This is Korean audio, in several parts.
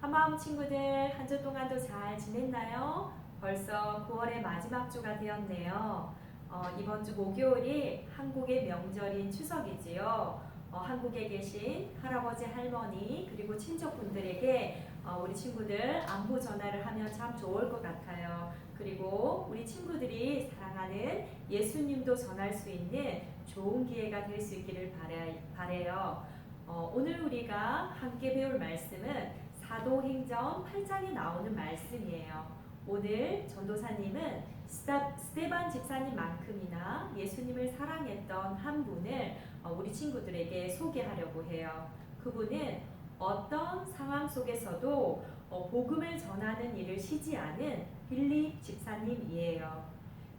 한마음 친구들, 한 주 동안도 잘 지냈나요? 벌써 9월의 마지막 주가 되었네요. 이번 주 목요일이 한국의 명절인 추석이지요. 한국에 계신 할아버지, 할머니, 그리고 친척분들에게 우리 친구들 안부 전화를 하면 참 좋을 것 같아요. 그리고 우리 친구들이 사랑하는 예수님도 전할 수 있는 좋은 기회가 될 수 있기를 바래요. 오늘 우리가 함께 배울 말씀은 사도행전 8장에 나오는 말씀이에요. 오늘 전도사님은 스테반 집사님만큼이나 예수님을 사랑했던 한 분을 우리 친구들에게 소개하려고 해요. 그분은 어떤 상황 속에서도 복음을 전하는 일을 쉬지 않은 빌립 집사님이에요.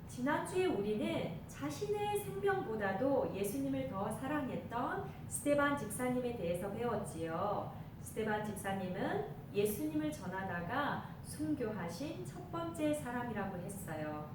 지난주에 우리는 자신의 생명보다도 예수님을 더 사랑했던 스테반 집사님에 대해서 배웠지요. 스테반 집사님은 예수님을 전하다가 순교하신 첫 번째 사람이라고 했어요.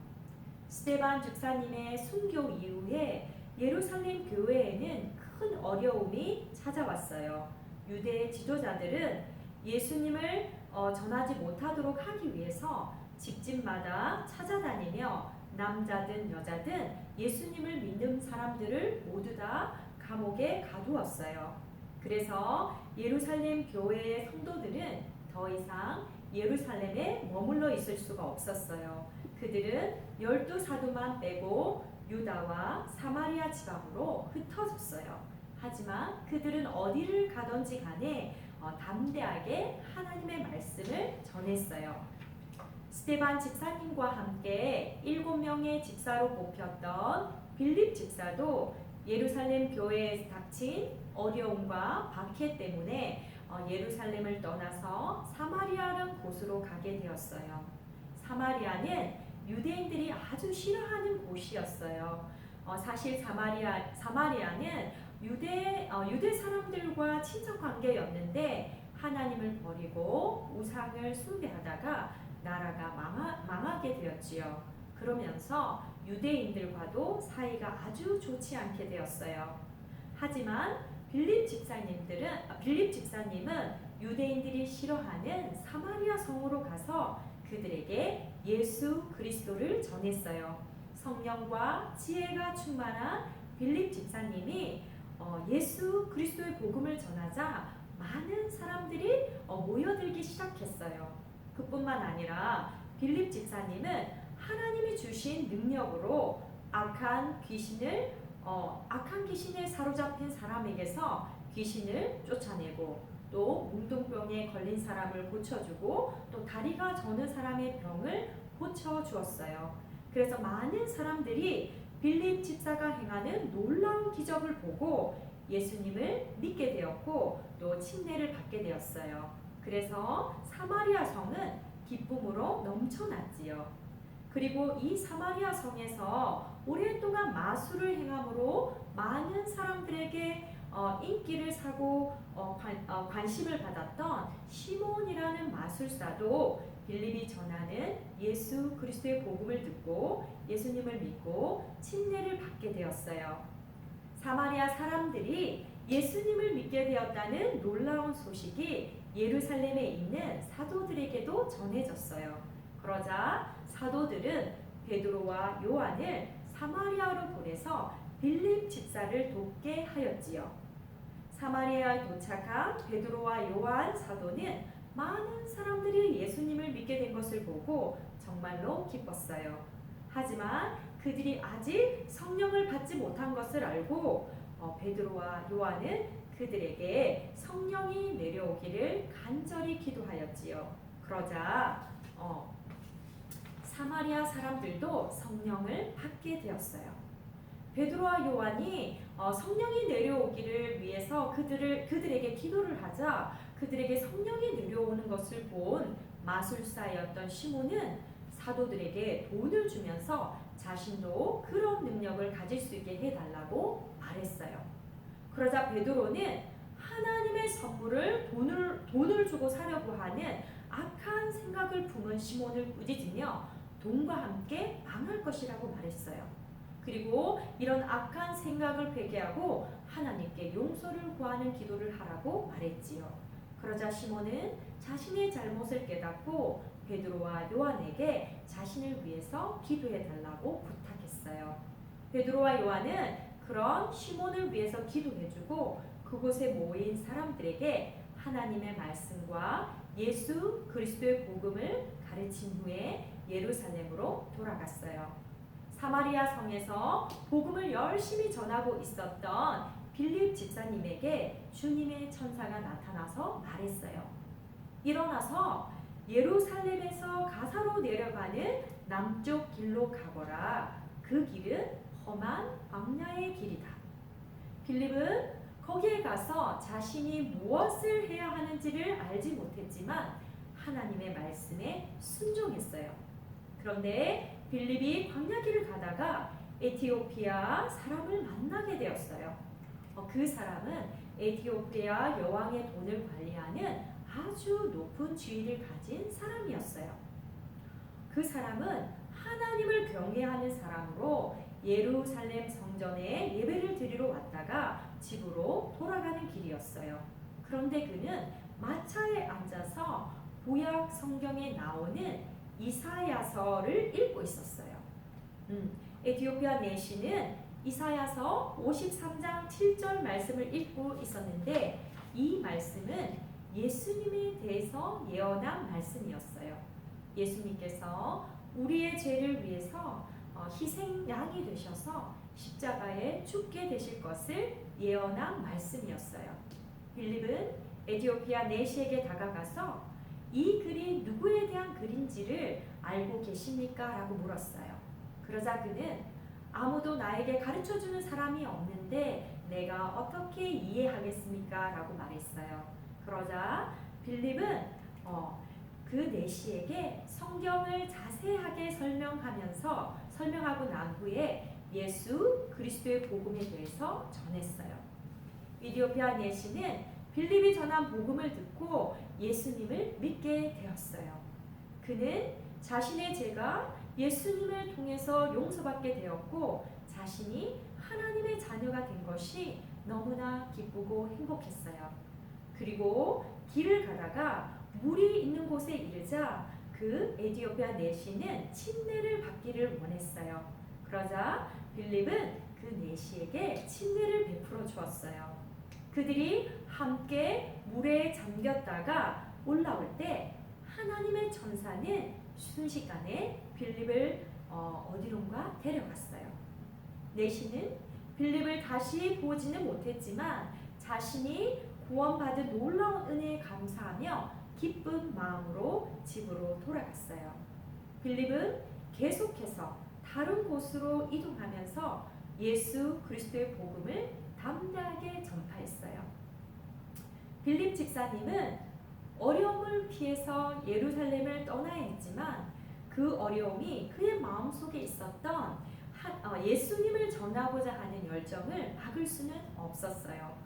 스테반 집사님의 순교 이후에 예루살렘 교회에는 큰 어려움이 찾아왔어요. 유대 지도자들은 예수님을 전하지 못하도록 하기 위해서 집집마다 찾아다니며 남자든 여자든 예수님을 믿는 사람들을 모두 다 감옥에 가두었어요. 그래서 예루살렘 교회의 성도들은 더 이상 예루살렘에 머물러 있을 수가 없었어요. 그들은 12사도만 빼고 유다와 사마리아 지방으로 흩어졌어요. 하지만 그들은 어디를 가든지 간에 담대하게 하나님의 말씀을 전했어요. 스테반 집사님과 함께 7명의 집사로 뽑혔던 빌립 집사도 예루살렘 교회에 닥친 어려움과 박해 때문에 예루살렘을 떠나서 사마리아라는 곳으로 가게 되었어요. 사마리아는 유대인들이 아주 싫어하는 곳이었어요. 사실 사마리아는 유대 사람들과 친척 관계였는데 하나님을 버리고 우상을 숭배하다가 나라가 망하게 되었지요. 그러면서 유대인들과도 사이가 아주 좋지 않게 되었어요. 하지만 빌립 집사님은 유대인들이 싫어하는 사마리아 성으로 가서 그들에게 예수 그리스도를 전했어요. 성령과 지혜가 충만한 빌립 집사님이 예수 그리스도의 복음을 전하자 많은 사람들이 모여들기 시작했어요. 그뿐만 아니라 빌립 집사님은 하나님이 주신 능력으로 악한 귀신에 사로잡힌 사람에게서 귀신을 쫓아내고 또 뭉둥병에 걸린 사람을 고쳐주고 또 다리가 저는 사람의 병을 고쳐주었어요. 그래서 많은 사람들이 빌립 집사가 행하는 놀라운 기적을 보고 예수님을 믿게 되었고 또 침례를 받게 되었어요. 그래서 사마리아 성은 기쁨으로 넘쳐났지요. 그리고 이 사마리아 성에서 오랫동안 마술을 행함으로 많은 사람들에게 인기를 사고 관심을 받았던 시몬이라는 마술사도 빌립이 전하는 예수 그리스도의 복음을 듣고 예수님을 믿고 침례를 받게 되었어요. 사마리아 사람들이 예수님을 믿게 되었다는 놀라운 소식이 예루살렘에 있는 사도들에게도 전해졌어요. 그러자 사도들은 베드로와 요한을 사마리아로 보내서 빌립 집사를 돕게 하였지요. 사마리아에 도착한 베드로와 요한 사도는 많은 사람들이 예수님을 믿게 된 것을 보고 정말로 기뻤어요. 하지만 그들이 아직 성령을 받지 못한 것을 알고 베드로와 요한은 그들에게 성령이 내려오기를 간절히 기도하였지요. 그러자 사마리아 사람들도 성령을 받게 되었어요. 베드로와 요한이 성령이 내려오기를 위해서 그들에게 기도를 하자 그들에게 성령이 내려오는 것을 본 마술사였던 시몬은 사도들에게 돈을 주면서 자신도 그런 능력을 가질 수 있게 해달라고 말했어요. 그러자 베드로는 하나님의 선물을 돈을 주고 사려고 하는 악한 생각을 품은 시몬을 꾸짖으며 돈과 함께 망할 것이라고 말했어요. 그리고 이런 악한 생각을 회개하고 하나님께 용서를 구하는 기도를 하라고 말했지요. 그러자 시몬은 자신의 잘못을 깨닫고 베드로와 요한에게 자신을 위해서 기도해 달라고 부탁했어요. 베드로와 요한은 그런 시몬을 위해서 기도해주고 그곳에 모인 사람들에게 하나님의 말씀과 예수 그리스도의 복음을 가르친 후에 예루살렘으로 돌아갔어요. 사마리아 성에서 복음을 열심히 전하고 있었던 빌립 집사님에게 주님의 천사가 나타나서 말했어요. 일어나서 예루살렘에서 가사로 내려가는 남쪽 길로 가거라. 그 길은 험한 광야의 길이다. 빌립은 거기에 가서 자신이 무엇을 해야 하는지를 알지 못했지만 하나님의 말씀에 순종했어요. 그런데 빌립이 광야길을 가다가 에티오피아 사람을 만나게 되었어요. 그 사람은 에티오피아 여왕의 돈을 관리하는 아주 높은 지위를 가진 사람이었어요. 그 사람은 하나님을 경외하는 사람으로 예루살렘 성전에 예배를 드리러 왔다가 집으로 돌아가는 길이었어요. 그런데 그는 마차에 앉아서 구약 성경에 나오는 이사야서를 읽고 있었어요. 에티오피아 내시는 이사야서 53장 7절 말씀을 읽고 있었는데 이 말씀은 예수님에 대해서 예언한 말씀이었어요. 예수님께서 우리의 죄를 위해서 희생양이 되셔서 십자가에 죽게 되실 것을 예언한 말씀이었어요. 빌립은 에티오피아 내시에게 다가가서 이 글이 누구에 대한 글인지를 알고 계십니까? 라고 물었어요. 그러자 그는 아무도 나에게 가르쳐주는 사람이 없는데 내가 어떻게 이해하겠습니까? 라고 말했어요. 그러자 빌립은 그 내시에게 성경을 자세하게 설명하고 난 후에 예수 그리스도의 복음에 대해서 전했어요. 에티오피아 내시는 빌립이 전한 복음을 듣고 예수님을 믿게 되었어요. 그는 자신의 죄가 예수님을 통해서 용서받게 되었고 자신이 하나님의 자녀가 된 것이 너무나 기쁘고 행복했어요. 그리고 길을 가다가 물이 있는 곳에 이르자 그 에티오피아 내시는 침례를 받기를 원했어요. 그러자 빌립은 그 내시에게 침례를 베풀어 주었어요. 그들이 함께 물에 잠겼다가 올라올 때 하나님의 천사는 순식간에 빌립을 어디론가 데려갔어요. 내시는 빌립을 다시 보지는 못했지만 자신이 구원받은 놀라운 은혜에 감사하며 기쁜 마음으로 집으로 돌아갔어요. 빌립은 계속해서 다른 곳으로 이동하면서 예수 그리스도의 복음을 담대하게 전파했어요. 빌립 집사님은 어려움을 피해서 예루살렘을 떠나야 했지만 그 어려움이 그의 마음속에 있었던 예수님을 전하고자 하는 열정을 막을 수는 없었어요.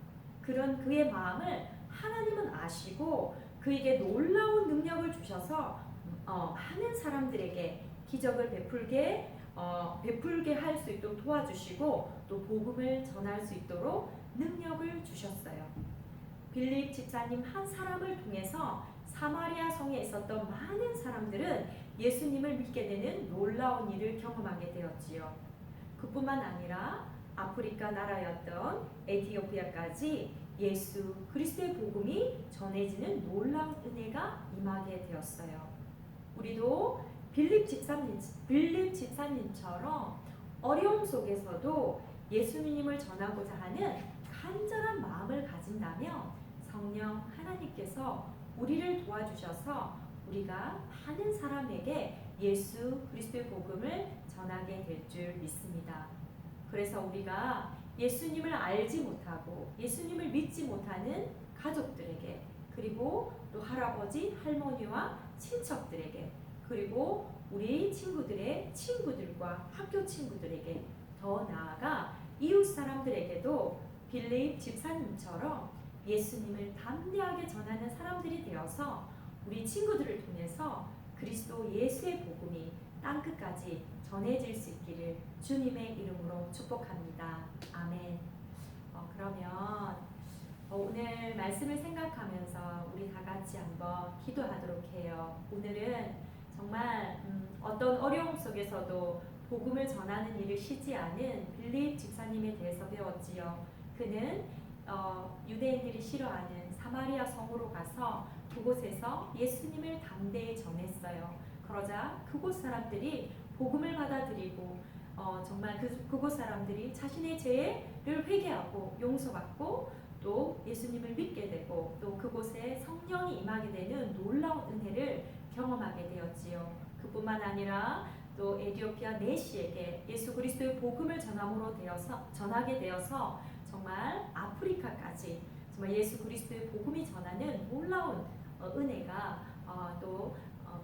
그런 그의 마음을 하나님은 아시고 그에게 놀라운 능력을 주셔서 많은 사람들에게 기적을 베풀게 할 수 있도록 도와주시고 또 복음을 전할 수 있도록 능력을 주셨어요. 빌립 집사님 한 사람을 통해서 사마리아 성에 있었던 많은 사람들은 예수님을 믿게 되는 놀라운 일을 경험하게 되었지요. 그뿐만 아니라 아프리카 나라였던 에티오피아까지 예수 그리스도의 복음이 전해지는 놀라운 은혜가 임하게 되었어요. 우리도 빌립 집사님처럼 어려움 속에서도 예수님을 전하고자 하는 간절한 마음을 가진다면 성령 하나님께서 우리를 도와주셔서 우리가 많은 사람에게 예수 그리스도의 복음을 전하게 될 줄 믿습니다. 그래서 우리가 예수님을 알지 못하고 예수님을 믿지 못하는 가족들에게 그리고 또 할아버지, 할머니와 친척들에게 그리고 우리 친구들의 친구들과 학교 친구들에게 더 나아가 이웃 사람들에게도 빌립 집사님처럼 예수님을 담대하게 전하는 사람들이 되어서 우리 친구들을 통해서 그리스도 예수의 복음이 땅끝까지 전해질 수 있기를 주님의 이름으로 축복합니다. 아멘. 그러면 오늘 말씀을 생각하면서 우리 다 같이 한번 기도하도록 해요. 오늘은 정말 어떤 어려움 속에서도 복음을 전하는 일을 쉬지 않은 빌립 집사님에 대해서 배웠지요. 그는 유대인들이 싫어하는 사마리아 성으로 가서 그곳에서 예수님을 담대히 전했어요. 그러자 그곳 사람들이 복음을 받아들이고 정말 그곳 사람들이 자신의 죄를 회개하고 용서받고 또 예수님을 믿게 되고 또 그곳에 성령이 임하게 되는 놀라운 은혜를 경험하게 되었지요. 그뿐만 아니라 또 에디오피아 내시에게 예수 그리스도의 복음을 전하게 되어서 정말 아프리카까지 정말 예수 그리스도의 복음이 전하는 놀라운 은혜가 또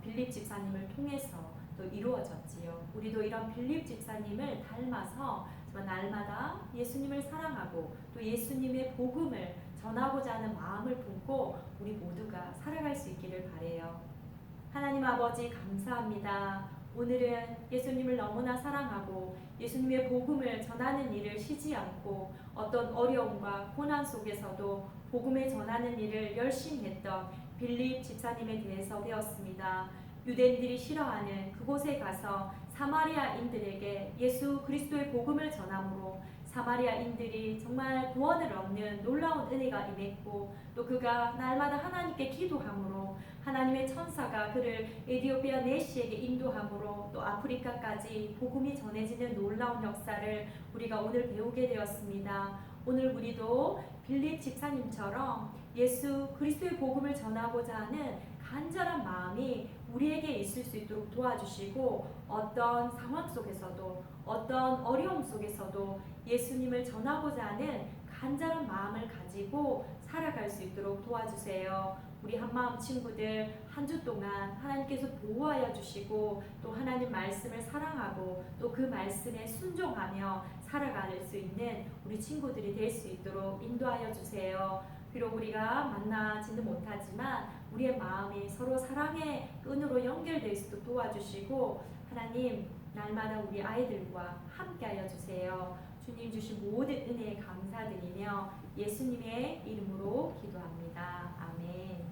빌립 집사님을 통해서 또 이루어졌지요. 우리도 이런 빌립 집사님을 닮아서 날마다 예수님을 사랑하고 또 예수님의 복음을 전하고자 하는 마음을 품고 우리 모두가 살아갈 수 있기를 바라요. 하나님 아버지 감사합니다. 오늘은 예수님을 너무나 사랑하고 예수님의 복음을 전하는 일을 쉬지 않고 어떤 어려움과 고난 속에서도 복음을 전하는 일을 열심히 했던 빌립 집사님에 대해서 배웠습니다. 유대인들이 싫어하는 그곳에 가서 사마리아인들에게 예수 그리스도의 복음을 전함으로 사마리아인들이 정말 구원을 얻는 놀라운 은혜가 임했고 또 그가 날마다 하나님께 기도함으로 하나님의 천사가 그를 에디오피아 내시에게 인도함으로 또 아프리카까지 복음이 전해지는 놀라운 역사를 우리가 오늘 배우게 되었습니다. 오늘 우리도 빌립 집사님처럼 예수 그리스도의 복음을 전하고자 하는 간절한 마음이 우리에게 있을 수 있도록 도와주시고 어떤 상황 속에서도 어떤 어려움 속에서도 예수님을 전하고자 하는 간절한 마음을 가지고 살아갈 수 있도록 도와주세요. 우리 한마음 친구들 한 주 동안 하나님께서 보호하여 주시고 또 하나님 말씀을 사랑하고 또 그 말씀에 순종하며 살아갈 수 있는 우리 친구들이 될 수 있도록 인도하여 주세요. 비록 우리가 만나지는 못하지만 우리의 마음이 서로 사랑의 끈으로 연결될 수 있도록 도와주시고 하나님 날마다 우리 아이들과 함께하여 주세요. 주님 주신 모든 은혜에 감사드리며 예수님의 이름으로 기도합니다. 아멘.